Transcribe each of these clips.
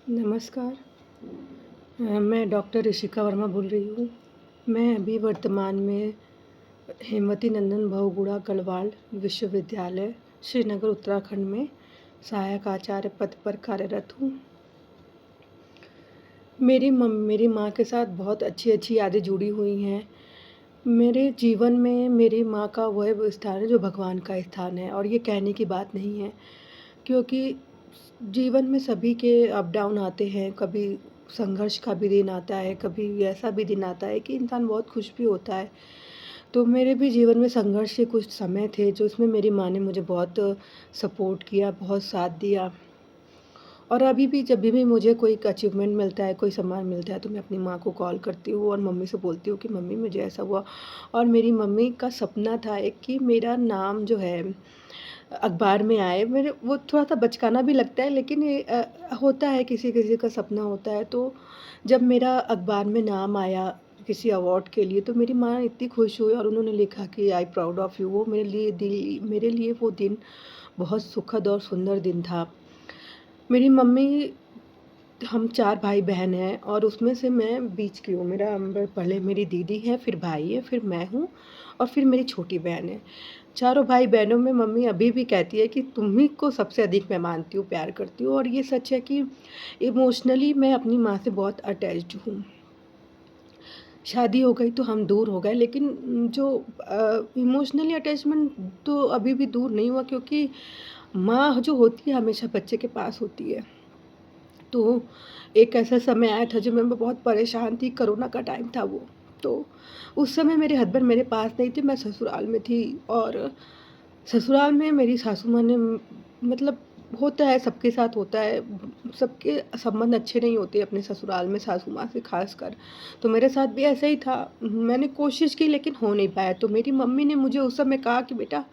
नमस्कार। मैं डॉक्टर ऋषिका वर्मा बोल रही हूँ। मैं अभी वर्तमान में हेमवती नंदन बहुगुणा गढ़वाल विश्वविद्यालय श्रीनगर उत्तराखंड में सहायक आचार्य पद पर कार्यरत हूँ। मेरी माँ के साथ बहुत अच्छी-अच्छी यादें जुड़ी हुई हैं। मेरे जीवन में मेरी माँ का वह स्थान है जो भगवान का स्थान है, और ये कहने की बात नहीं है, क्योंकि जीवन में सभी के अप डाउन आते हैं। कभी संघर्ष का भी दिन आता है, कभी ऐसा भी दिन आता है कि इंसान बहुत खुश भी होता है। तो मेरे भी जीवन में संघर्ष के कुछ समय थे, जो इसमें मेरी माँ ने मुझे बहुत सपोर्ट किया, बहुत साथ दिया। और अभी भी जब भी मुझे कोई एक अचीवमेंट मिलता है, कोई सम्मान मिलता है, तो मैं अपनी माँ को कॉल करती हूँ और मम्मी से बोलती हूँ कि मम्मी मुझे ऐसा हुआ। और मेरी मम्मी का सपना था एक कि मेरा नाम जो है अखबार में आए। मेरे वो थोड़ा-सा बचकाना भी लगता है, लेकिन ये होता है, किसी-किसी का सपना होता है। तो जब मेरा अखबार में नाम आया किसी अवार्ड के लिए, तो मेरी माँ इतनी खुश हुई और उन्होंने लिखा कि आई प्राउड ऑफ यू। वो मेरे लिए वो दिन बहुत सुखद और सुंदर दिन था। मेरी मम्मी हम 4 भाई-बहन हैं और उसमें से मैं बीच की हूँ। पहले मेरी दीदी है, फिर भाई है, फिर मैं हूँ और फिर मेरी छोटी बहन है। चारों भाई-बहनों में मम्मी अभी भी कहती है कि तुम ही को सबसे अधिक मैं मानती हूँ, प्यार करती हूँ, और ये सच है कि इमोशनली मैं अपनी माँ से बहुत अटैच्ड हूँ। शादी हो गई तो हम दूर हो गए, लेकिन जो इमोशनली अटैचमेंट तो अभी भी दूर नहीं हुआ, क्योंकि माँ जो होती है हमेशा बच्चे के पास होती है। तो एक ऐसा समय आया था जब मैं बहुत परेशान थी, कोरोना का टाइम था वो। तो उस समय मेरे हस्बैंड मेरे पास नहीं थे, मैं ससुराल में थी। और ससुराल में मेरी सासू माँ ने मतलब होता है, सबके साथ होता है, सबके संबंध अच्छे नहीं होते अपने ससुराल में सासू माँ से ख़ासकर। तो मेरे साथ भी ऐसा ही था। मैंने कोशिश की लेकिन हो नहीं पाया। तो मेरी मम्मी ने मुझे उस समय कहा कि बेटा,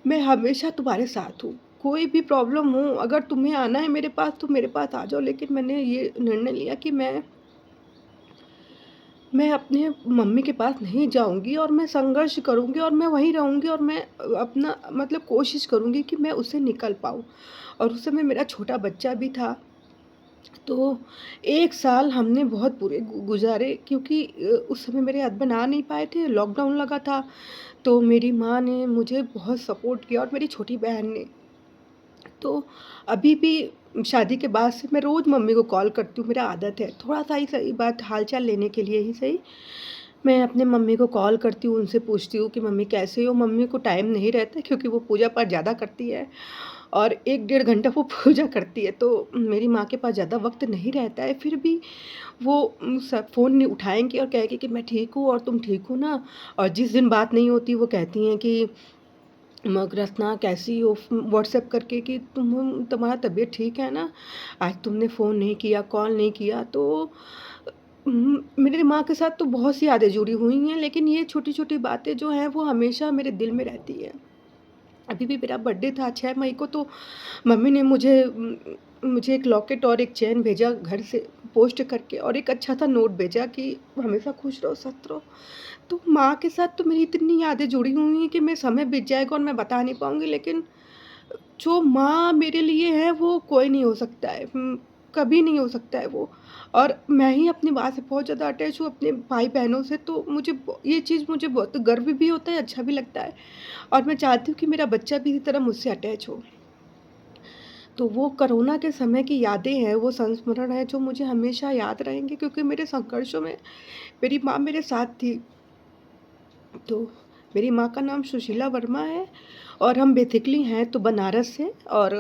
मैं हमेशा तुम्हारे साथ हूँ। कोई भी प्रॉब्लम हो, अगर तुम्हें आना है मेरे पास तो मेरे पास आ जाओ। लेकिन मैंने ये निर्णय लिया कि मैं अपने मम्मी के पास नहीं जाऊँगी और मैं संघर्ष करूँगी और मैं वहीं रहूँगी, और मैं अपना मतलब कोशिश करूँगी कि मैं उससे निकल पाऊँ। और उस समय मेरा छोटा बच्चा भी था। तो 1 साल हमने बहुत बुरे गुज़ारे, क्योंकि उस समय मेरे हस्बैंड आ नहीं पाए थे, लॉकडाउन लगा था। तो मेरी माँ ने मुझे बहुत सपोर्ट किया और मेरी छोटी बहन ने। तो अभी भी शादी के बाद से मैं रोज़ मम्मी को कॉल करती हूँ, मेरा आदत है। थोड़ा-सा ही सही बात हाल-चाल लेने के लिए ही सही, मैं अपने मम्मी को कॉल करती हूँ, उनसे पूछती हूँ कि मम्मी कैसे हो? मम्मी को टाइम नहीं रहता, क्योंकि वो पूजा-पाठ ज़्यादा करती है और 1 डेढ़ घंटा वो पूजा करती है, तो मेरी माँ के पास ज़्यादा वक़्त नहीं रहता है। फिर भी वो फ़ोन नहीं उठाएँगी और कहेंगी कि मैं ठीक हूँ और तुम ठीक हो ना? और जिस दिन बात नहीं होती वो कहती हैं कि रचना कैसी हो? व्हाट्सएप करके कि तुम्हारा तबीयत ठीक है ना? आज तुमने फ़ोन नहीं किया, कॉल नहीं किया। तो मेरी माँ के साथ तो बहुत सी यादें जुड़ी हुई हैं, लेकिन ये छोटी-छोटी बातें जो हैं वो हमेशा मेरे दिल में रहती हैं। अभी भी मेरा बर्थडे था 6 मई को, तो मम्मी ने मुझे एक लॉकेट और एक चेन भेजा घर से पोस्ट करके, और एक अच्छा-सा नोट भेजा कि हमेशा खुश रहो, स्वस्थ रहो। तो माँ के साथ तो मेरी इतनी यादें जुड़ी हुई हैं कि मैं समय बीत जाएगा और मैं बता नहीं पाऊँगी, लेकिन जो माँ मेरे लिए है वो कोई नहीं हो सकता है। कभी नहीं हो सकता है वो। और मैं ही अपनी माँ से बहुत ज़्यादा अटैच हूँ, अपने भाई-बहनों से, तो ये चीज़ मुझे बहुत गर्व भी होता है, अच्छा भी लगता है, और मैं चाहती हूँ कि मेरा बच्चा भी इसी तरह मुझसे अटैच हो। तो वो कोरोना के समय की यादें हैं, वो संस्मरण है जो मुझे हमेशा याद रहेंगे, क्योंकि मेरे संघर्षों में मेरी माँ मेरे साथ थी। तो मेरी माँ का नाम सुशीला वर्मा है और हम बेसिकली हैं तो बनारस से। और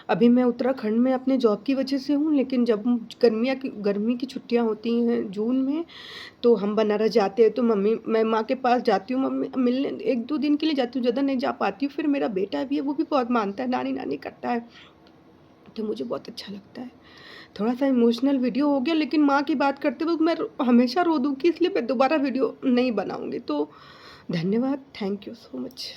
अभी मैं उत्तराखंड में अपने जॉब की वजह से हूँ, लेकिन जब गर्मी की छुट्टियाँ होती हैं जून में, तो हम बनारस जाते हैं, तो मैं माँ के पास जाती हूँ, मम्मी मिलने 1-2 दिन के लिए जाती हूँ, ज़्यादा नहीं जा पाती हूँ। फिर मेरा बेटा भी है, वो भी बहुत मानता है, नानी-नानी करता है, तो मुझे बहुत अच्छा लगता है। थोड़ा-सा इमोशनल वीडियो हो गया, लेकिन माँ की बात करते वक़्त मैं हमेशा रो दूँगी, इसलिए मैं दोबारा वीडियो नहीं बनाऊँगी। तो धन्यवाद, थैंक यू सो मच।